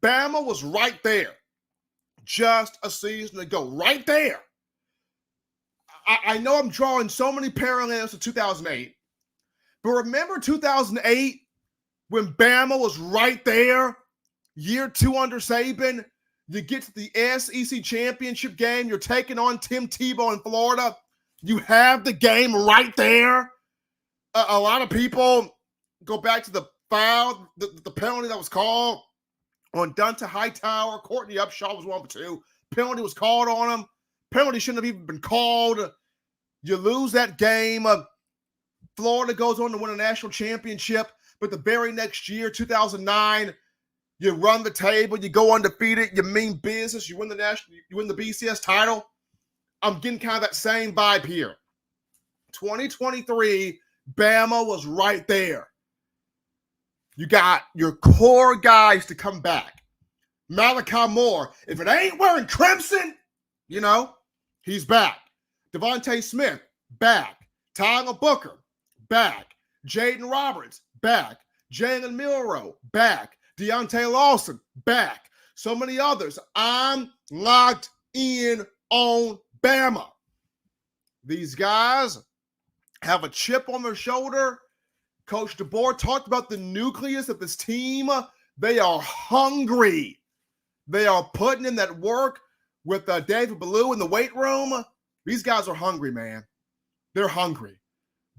Bama was right there just a season ago, right there. I know I'm drawing so many parallels to 2008, but remember 2008 when Bama was right there, year 2 under Saban? You get to the SEC championship game, you're taking on Tim Tebow in Florida. You have the game right there. A lot of people go back to the foul, the penalty that was called on Dunta Hightower. Courtney Upshaw was 1 for 2. Penalty was called on him. Penalty shouldn't have even been called. You lose that game. Florida goes on to win a national championship, but the very next year, 2009, you run the table, you go undefeated, you mean business, you win the BCS title. I'm getting kind of that same vibe here. 2023, Bama was right there. You got your core guys to come back. Malachi Moore, if it ain't wearing crimson, he's back. Devontae Smith, back. Tyler Booker, back. Jaden Roberts, back. Jalen Milroe, back. Deontay Lawson, back. So many others. I'm locked in on Bama. These guys have a chip on their shoulder. Coach DeBoer talked about the nucleus of this team. They are hungry. They are putting in that work with David Ballou in the weight room. These guys are hungry, man. They're hungry.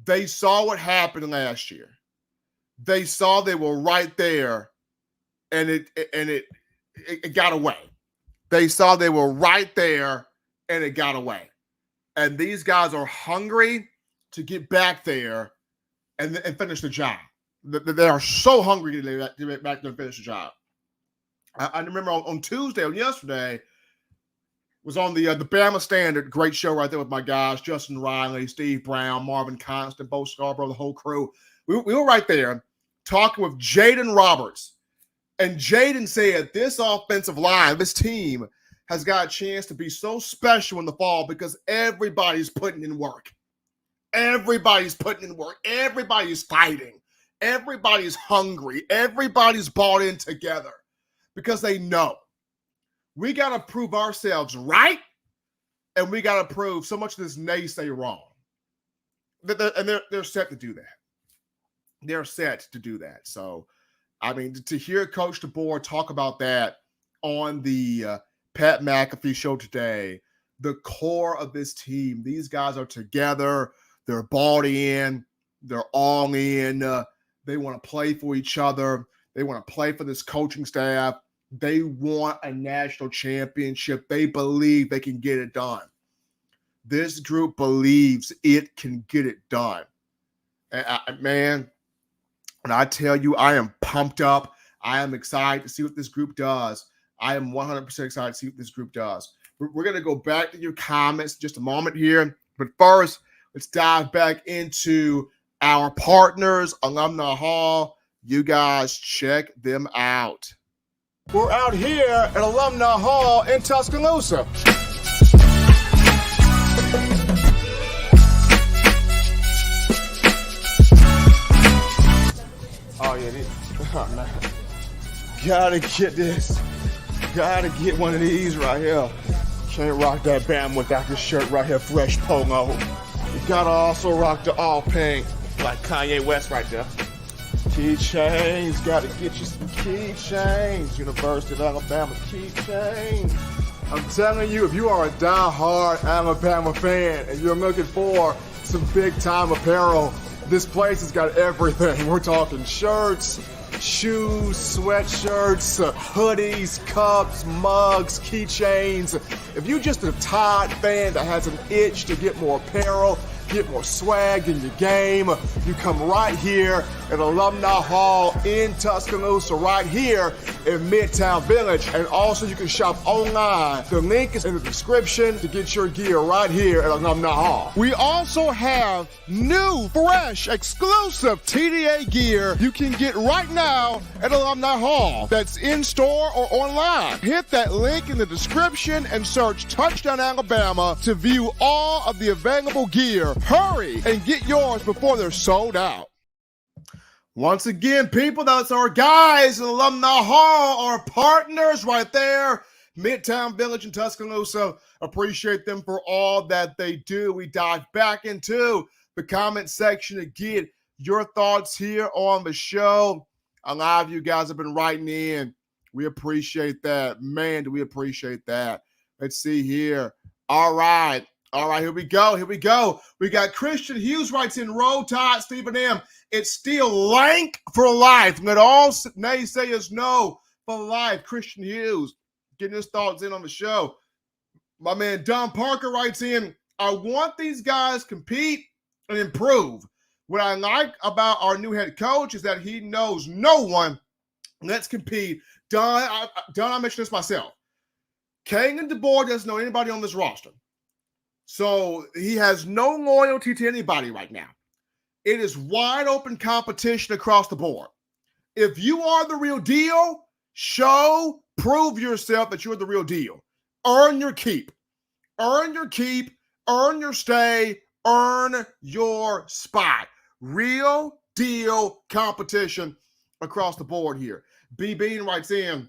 They saw what happened last year. They saw they were right there, and it got away. They saw they were right there, and it got away. And these guys are hungry to get back there and finish the job. They are so hungry to get back there and finish the job. I remember on Tuesday, on yesterday, was on the Bama Standard, great show right there with my guys, Justin Riley, Steve Brown, Marvin Constant, Bo Scarborough, the whole crew. We were right there talking with Jaden Roberts. And Jaden said this offensive line, this team, has got a chance to be so special in the fall because everybody's putting in work. Everybody's putting in work. Everybody's fighting. Everybody's hungry. Everybody's bought in together because they know we got to prove ourselves right, and we got to prove so much of this naysay wrong. And they're set to do that. They're set to do that. So, I mean, to hear Coach DeBoer talk about that on the Pat McAfee show today, the core of this team, these guys are together. They're bought in. They're all in. They want to play for each other. They want to play for this coaching staff. They want a national championship. They believe they can get it done. This group believes it can get it done. And man, and I tell you, I am pumped up. I am excited to see what this group does. I am 100% excited to see what this group does. We're going to go back to your comments in just a moment here. But first, let's dive back into our partners, Alumni Hall. You guys check them out. We're out here at Alumni Hall in Tuscaloosa. Oh, yeah. Man. Gotta get this. Gotta get one of these right here. Can't rock that Bama without this shirt right here, fresh polo. You gotta also rock the all pink, like Kanye West right there. Keychains, gotta get you some keychains. University of Alabama keychains. I'm telling you, if you are a die-hard Alabama fan and you're looking for some big-time apparel, this place has got everything. We're talking shirts, shoes, sweatshirts, hoodies, cups, mugs, keychains. If you're just a Tide fan that has an itch to get more apparel, get more swag in your game, you come right here at Alumni Hall in Tuscaloosa, right here in Midtown Village. And also you can shop online. The link is in the description to get your gear right here at Alumni Hall. We also have new, fresh, exclusive TDA gear you can get right now at Alumni Hall. That's in store or online. Hit that link in the description and search Touchdown Alabama to view all of the available gear. Hurry and get yours before they're sold out. Once again, people, that's our guys in Alumni Hall, our partners right there, Midtown Village in Tuscaloosa. Appreciate them for all that they do. We dive back into the comment section to get your thoughts here on the show. A lot of you guys have been writing in. We appreciate that. Man, do we appreciate that. Let's see here. All right, here we go. We got Christian Hughes writes in, Roll Tide, Stephen M. It's still lank for life. Let all naysayers know for life. Christian Hughes getting his thoughts in on the show. My man Don Parker writes in, I want these guys to compete and improve. What I like about our new head coach is that he knows no one. Let's compete. Don, I mentioned this myself. Kalen DeBoer doesn't know anybody on this roster. So he has no loyalty to anybody right now. It is wide open competition across the board. If you are the real deal, prove yourself that you're the real deal. Earn your keep. Earn your keep. Earn your stay. Earn your spot. Real deal competition across the board here. B. Bean writes in,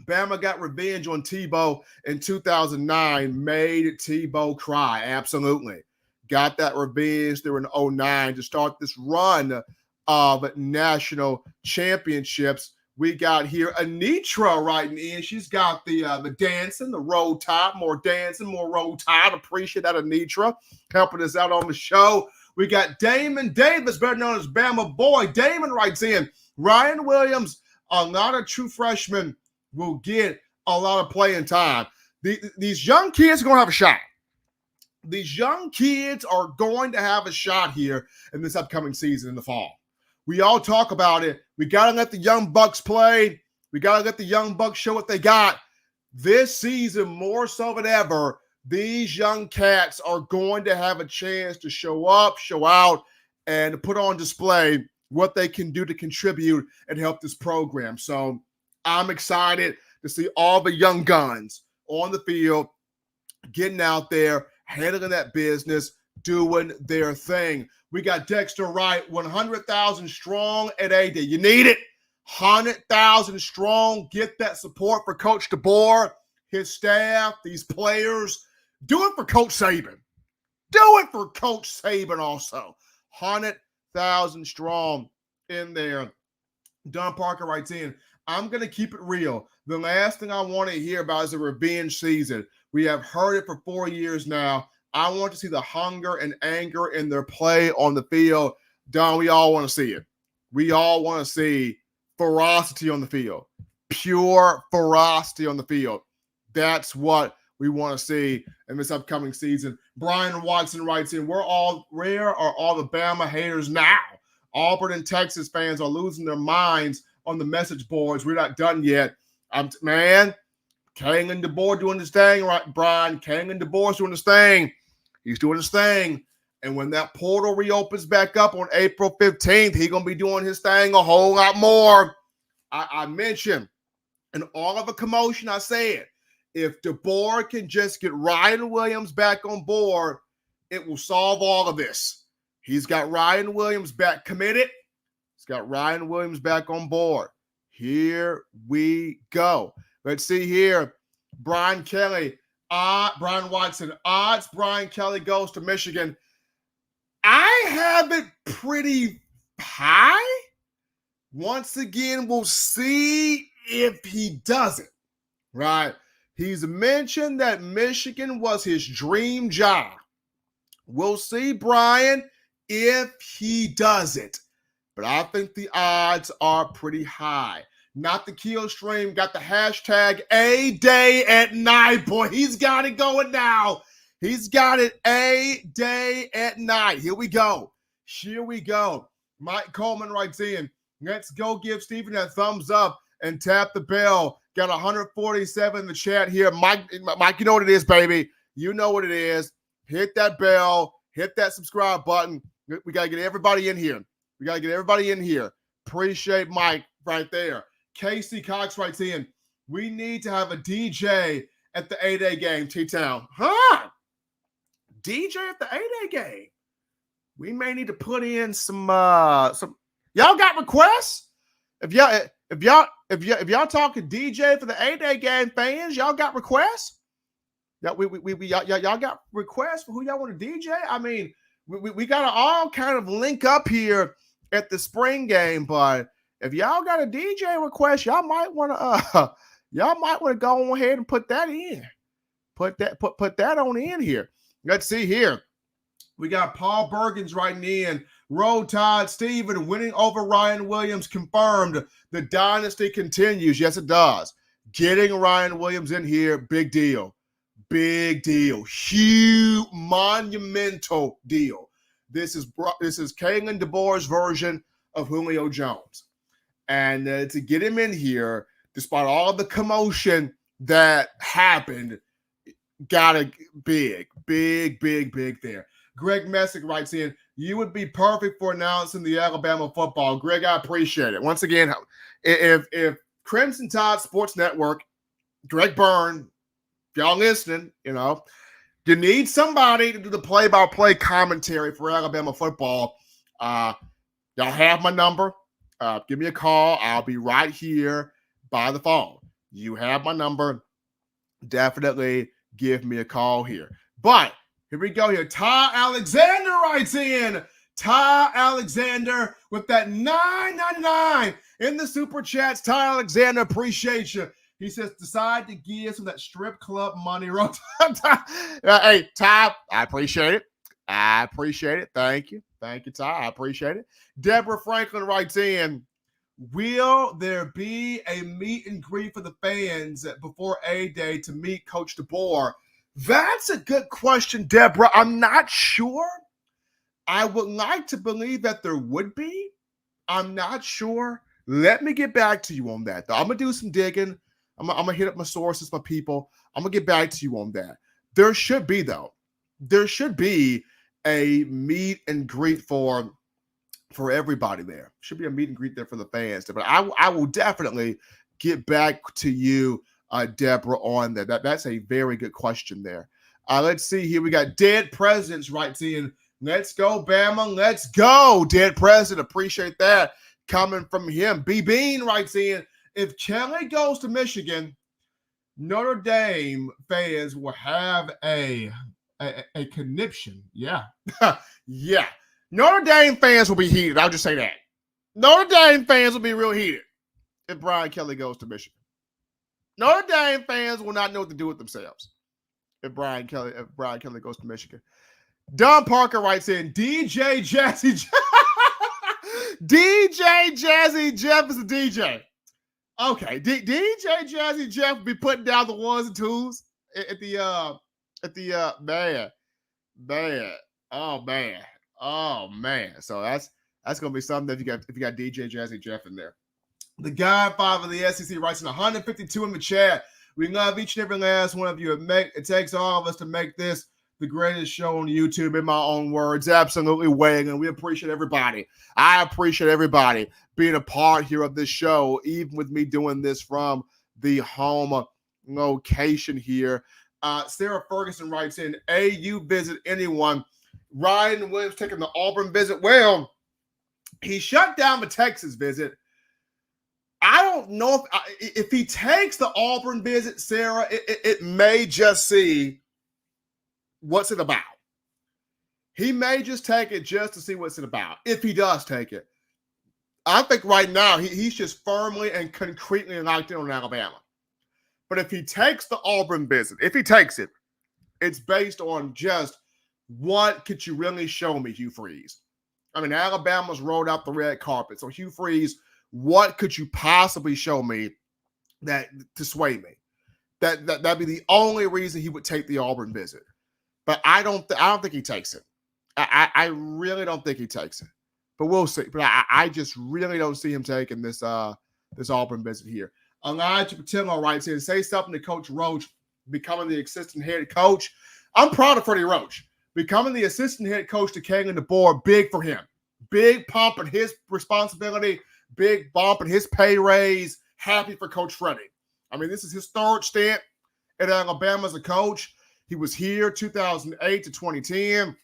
Bama got revenge on Tebow in 2009, made Tebow cry. Absolutely. Got that revenge there in 2009 to start this run of national championships. We got here Anitra writing in. She's got the dancing, the roll tide, more dancing, more roll tide. Appreciate that, Anitra, helping us out on the show. We got Damon Davis, better known as Bama Boy. Damon writes in, Ryan Williams, not a true freshman, will get a lot of playing time. These young kids are going to have a shot. These young kids are going to have a shot here in this upcoming season in the fall. We all talk about it. We got to let the young bucks play. We got to let the young bucks show what they got. This season, more so than ever, these young cats are going to have a chance to show up, show out, and put on display what they can do to contribute and help this program. So I'm excited to see all the young guns on the field, getting out there, handling that business, doing their thing. We got Dexter Wright, 100,000 strong at AD. You need it. 100,000 strong. Get that support for Coach DeBoer, his staff, these players. Do it for Coach Saban. Do it for Coach Saban also. 100,000 strong in there. Don Parker writes in, I'm going to keep it real. The last thing I want to hear about is a revenge season. We have heard it for 4 years now. I want to see the hunger and anger in their play on the field. Don, we all want to see it. We all want to see ferocity on the field. Pure ferocity on the field. That's what we want to see in this upcoming season. Brian Watson writes in, where are all the Bama haters now? Auburn and Texas fans are losing their minds on the message boards. We're not done yet. Man, Kalen DeBoer doing his thing, right, Brian? Kalen DeBoer's doing his thing. He's doing his thing. And when that portal reopens back up on April 15th, he's going to be doing his thing a whole lot more. I mentioned in all of the commotion, I said, if DeBoer can just get Ryan Williams back on board, it will solve all of this. He's got Ryan Williams back committed. He's got Ryan Williams back on board. Here we go. Let's see here. Brian Watson, odds Brian Kelly goes to Michigan. I have it pretty high. Once again, we'll see if he does it, right? He's mentioned that Michigan was his dream job. We'll see, Brian, if he does it. But I think the odds are pretty high. Not the kill stream, got the hashtag A day at night. Boy, he's got it going now. He's got it A day at night. Here we go. Mike Coleman writes in, let's go give Stephen that thumbs up and tap the bell. Got 147 in the chat here. Mike, you know what it is, baby. You know what it is. Hit that bell. Hit that subscribe button. We got to get everybody in here. Appreciate Mike right there. Casey Cox writes in, we need to have a DJ at the 8A game, T-Town. Huh? DJ at the 8A game? We may need to put in some y'all got requests? If y'all talking DJ for the 8A game, fans, y'all got requests? Y'all got requests for who y'all want to DJ? I mean, we gotta all kind of link up here at the spring game, but if y'all got a DJ request, y'all might want to go ahead and put that in. Put that on in here. Let's see here. We got Paul Bergens writing in. Roll Tide Steven winning over Ryan Williams confirmed. The dynasty continues. Yes, it does. Getting Ryan Williams in here, big deal. Big deal. Huge, monumental deal. This is Kalen DeBoer's version of Julio Jones. And to get him in here, despite all the commotion that happened, got a big there. Greg Messick writes in, you would be perfect for announcing the Alabama football. Greg, I appreciate it. Once again, if Crimson Tide Sports Network, Greg Byrne, if y'all listening, you need somebody to do the play-by-play commentary for Alabama football. Y'all have my number. Give me a call. I'll be right here by the phone. You have my number. Definitely give me a call here. But here we go here. Ty Alexander writes in. Ty Alexander with that $9.99 in the super chats. Ty Alexander, appreciate you. He says, decide to give some of that strip club money. Hey, Ty, I appreciate it. Thank you, Ty. I appreciate it. Deborah Franklin writes in, will there be a meet and greet for the fans before A-Day to meet Coach DeBoer? That's a good question, Deborah. I'm not sure. I would like to believe that there would be. I'm not sure. Let me get back to you on that, though. I'm going to do some digging. I'm going to hit up my sources, my people. I'm going to get back to you on that. There should be, though. There should be a meet and greet for everybody there. Should be a meet and greet there for the fans. But I will definitely get back to you, Deborah, on that. That's a very good question there. Let's see here. We got Dead Presidents writes in. Let's go, Bama. Let's go. Dead President. Appreciate that coming from him. B. Bean writes in. If Kelly goes to Michigan, Notre Dame fans will have a conniption. Yeah. Yeah. Notre Dame fans will be heated. I'll just say that. Notre Dame fans will be real heated if Brian Kelly goes to Michigan. Notre Dame fans will not know what to do with themselves if Brian Kelly goes to Michigan. Don Parker writes in, DJ Jazzy DJ Jazzy Jeff is a DJ. Okay, DJ Jazzy Jeff will be putting down the ones and twos at the man. Oh man. So that's gonna be something if you got DJ Jazzy Jeff in there. The Godfather of the SEC writes in 152 in the chat. We love each and every last one of you. It takes all of us to make this the greatest show on YouTube, in my own words. Absolutely weighing, and we appreciate everybody. I appreciate everybody being a part here of this show, even with me doing this from the home location here. Sarah Ferguson writes in, AU visit anyone. Ryan Williams taking the Auburn visit. Well, he shut down the Texas visit. I don't know if he takes the Auburn visit, Sarah, it may just see what's it about. He may just take it just to see what's it about, if he does take it. I think right now he's just firmly and concretely locked in on Alabama. But if he takes the Auburn visit, if he takes it, it's based on just what could you really show me, Hugh Freeze? I mean, Alabama's rolled out the red carpet. So Hugh Freeze, what could you possibly show me that to sway me? That'd be the only reason he would take the Auburn visit. But I don't think he takes it. I really don't think he takes it. but we'll see. But I just really don't see him taking this Auburn visit here. Elijah Patillo writes in, say something to Coach Roach becoming the assistant head coach. I'm proud of Freddie Roach. Becoming the assistant head coach to Kalen DeBoer, big for him. Big pump in his responsibility, big bump in his pay raise. Happy for Coach Freddie. I mean, this is his third stint at Alabama as a coach. He was here 2008 to 2010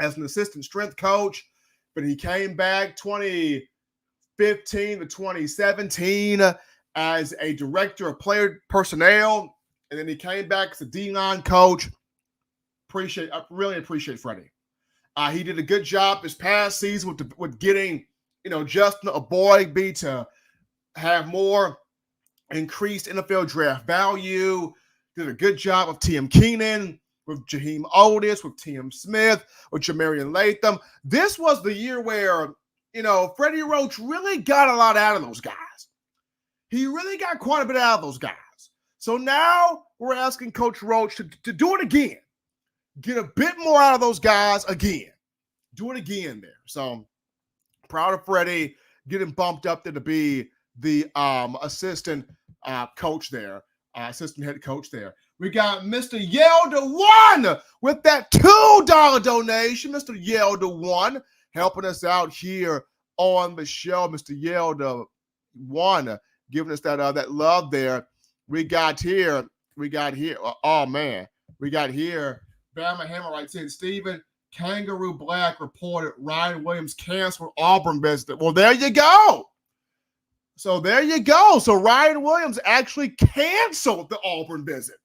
as an assistant strength coach, but he came back 2015 to 2017 as a director of player personnel, and then he came back as a D-line coach. I really appreciate Freddie. He did a good job this past season with getting, Justin Eboigbe to have more increased NFL draft value. Did a good job of Tim Keenan, with Jaheim Otis, with Tim Smith, with Jamarian Latham. This was the year where, Freddie Roach really got a lot out of those guys. He really got quite a bit out of those guys. So now we're asking Coach Roach to do it again. Get a bit more out of those guys again. Do it again there. So proud of Freddie getting bumped up there to be the assistant coach there, assistant head coach there. We got Mr. Yelda1 with that $2 donation. Mr. Yelda1 helping us out here on the show. Mr. Yelda1 giving us that love there. We got here. Oh man, we got here. Bama Hammer writes in, Stephen, Kangaroo Black reported Ryan Williams canceled Auburn visit. Well, there you go. So Ryan Williams actually canceled the Auburn visit.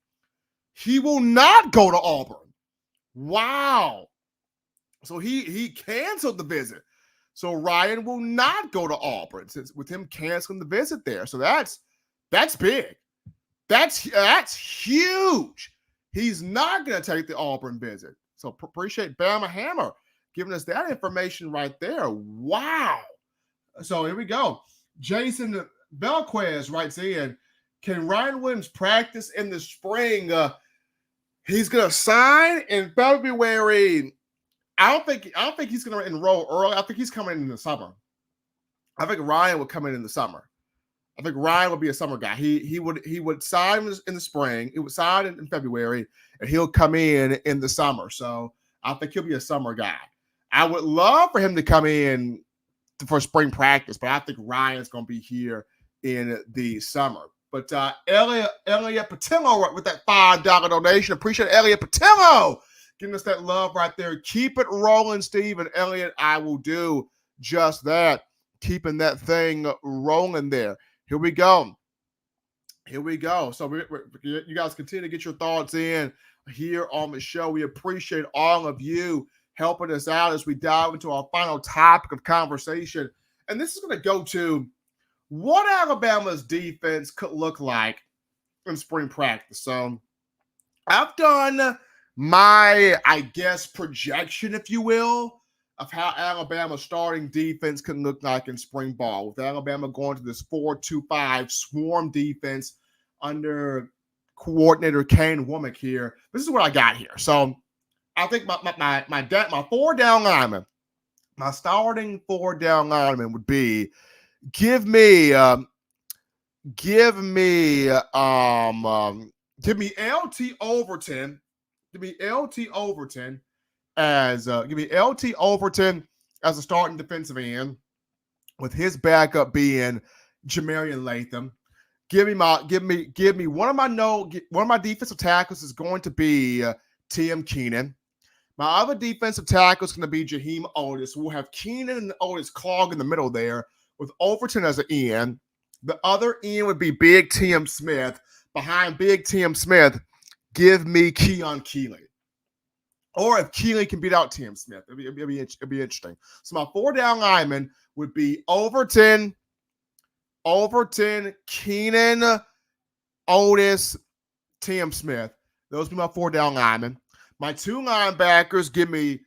He will not go to Auburn. Wow. So he canceled the visit. So Ryan will not go to Auburn with him canceling the visit there. So that's big. That's huge. He's not going to take the Auburn visit. So appreciate Bama Hammer giving us that information right there. Wow. So here we go. Jason Belquez writes in, can Ryan Williams practice in the spring? He's going to sign in February. I don't think he's going to enroll early. I think he's coming in the summer. I think Ryan would come in the summer. I think Ryan would be a summer guy. He would sign in the spring. He would sign in February, and he'll come in the summer. So I think he'll be a summer guy. I would love for him to come in for spring practice, but I think Ryan's going to be here in the summer. But Elliot Patillo with that $5 donation. Appreciate Elliot Patillo giving us that love right there. Keep it rolling, Steve and Elliot. I will do just that. Keeping that thing rolling there. Here we go. So you guys continue to get your thoughts in here on the show. We appreciate all of you helping us out as we dive into our final topic of conversation. And this is going to go to what Alabama's defense could look like in spring practice. So I've done my, projection, if you will, of how Alabama's starting defense can look like in spring ball, with Alabama going to this 4-2-5 swarm defense under coordinator Kane Womack here. This is what I got here. So I think my four down linemen, my starting four down linemen would be give me LT Overton. Give me LT Overton as a starting defensive end, with his backup being Jamarian Latham. Give me one of my defensive tackles is going to be Tim Keenan. My other defensive tackle is going to be Jaheim Otis. We'll have Keenan and Otis clog in the middle there, with Overton as an end. The other end would be Big Tim Smith. Behind Big Tim Smith, give me Keon Keeley. Or if Keeley can beat out Tim Smith, it'd be interesting. So my four down linemen would be Overton, Keenan, Otis, Tim Smith. Those would be my four down linemen. My two linebackers, give me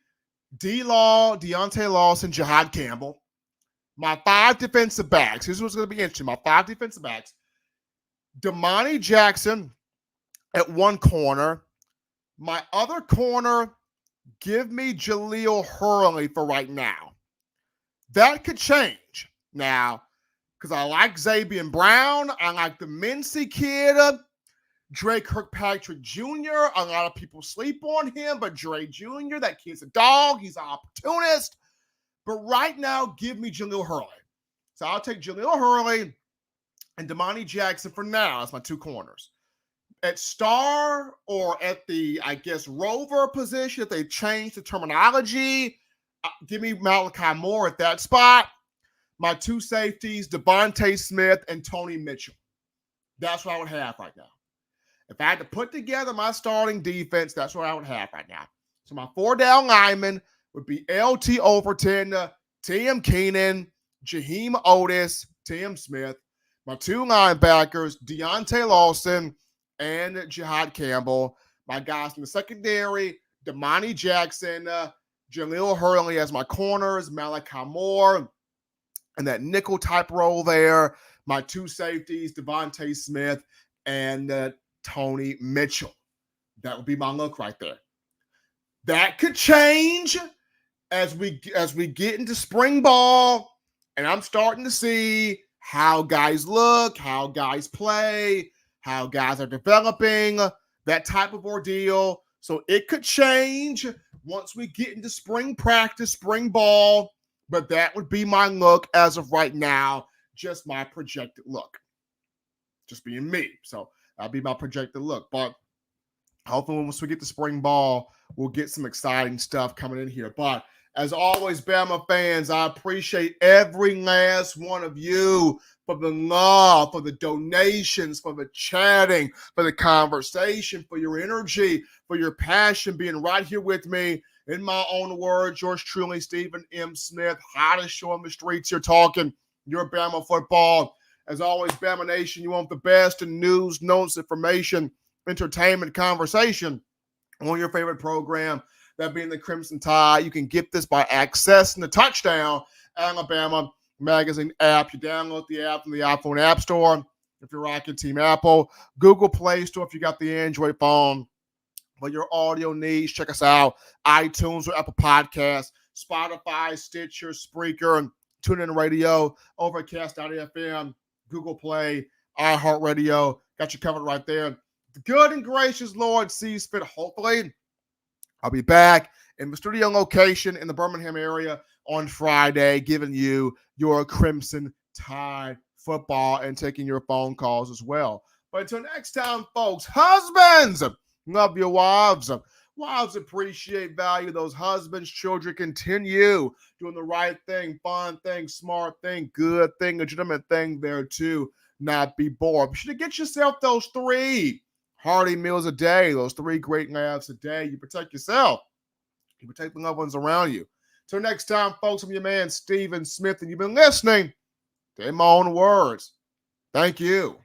D-Law, Deontay Lawson, Jihad Campbell. My five defensive backs. Here's what's going to be interesting. My five defensive backs. Damani Jackson at one corner. My other corner, give me Jaleel Hurley for right now. That could change now because I like Xavier Brown. I like the Mincy kid, Dre Kirkpatrick Jr. A lot of people sleep on him, but Dre Jr., that kid's a dog. He's an opportunist. But right now, give me Jaleel Hurley. So I'll take Jaleel Hurley and Damani Jackson for now as my two corners. At star or at the, I guess, rover position, if they change the terminology, give me Malachi Moore at that spot. My two safeties, Devontae Smith and Tony Mitchell. That's what I would have right now. If I had to put together my starting defense, that's what I would have right now. So my 4 down linemen would be LT Overton, Tim Keenan, Jaheim Otis, Tim Smith. My 2 linebackers, Deontay Lawson and Jihad Campbell. My guys in the secondary, Damani Jackson, Jaleel Hurley as my corners, Malachi Moore, and that nickel type role there. My 2 safeties, Devontae Smith and Tony Mitchell. That would be my look right there. That could change as we get into spring ball, and I'm starting to see how guys look, how guys play, how guys are developing, that type of ordeal. So it could change once we get into spring practice, spring ball, but that would be my look as of right now, just my projected look. Just being me. So that'll be my projected look. But hopefully once we get to spring ball, we'll get some exciting stuff coming in here. But as always, Bama fans, I appreciate every last one of you for the love, for the donations, for the chatting, for the conversation, for your energy, for your passion, being right here with me. In my own words, yours truly, Stephen M. Smith, hottest show on the streets. You're talking your Bama football. As always, Bama Nation, you want the best in news, notes, information, entertainment, conversation on your favorite program, that being the Crimson Tide. You can get this by accessing the Touchdown Alabama magazine app. You download the app from the iPhone App Store if you're rocking Team Apple, Google Play Store if you got the Android phone. For your audio needs, check us out. iTunes or Apple Podcasts, Spotify, Stitcher, Spreaker, and TuneIn Radio, Overcast.fm, Google Play, iHeartRadio. Got you covered right there. The good and gracious Lord sees fit, hopefully, I'll be back in the studio location in the Birmingham area on Friday, giving you your Crimson Tide football and taking your phone calls as well. But until next time, folks, husbands, love your wives. Wives appreciate, value those husbands. Children, continue doing the right thing, fun thing, smart thing, good thing, legitimate thing there too. Not be bored. Be sure to get yourself those 3 hearty meals a day, those 3 great laughs a day. You protect yourself. You protect the loved ones around you. Till next time, folks, I'm your man, Stephen Smith, and you've been listening to In My Own Words. Thank you.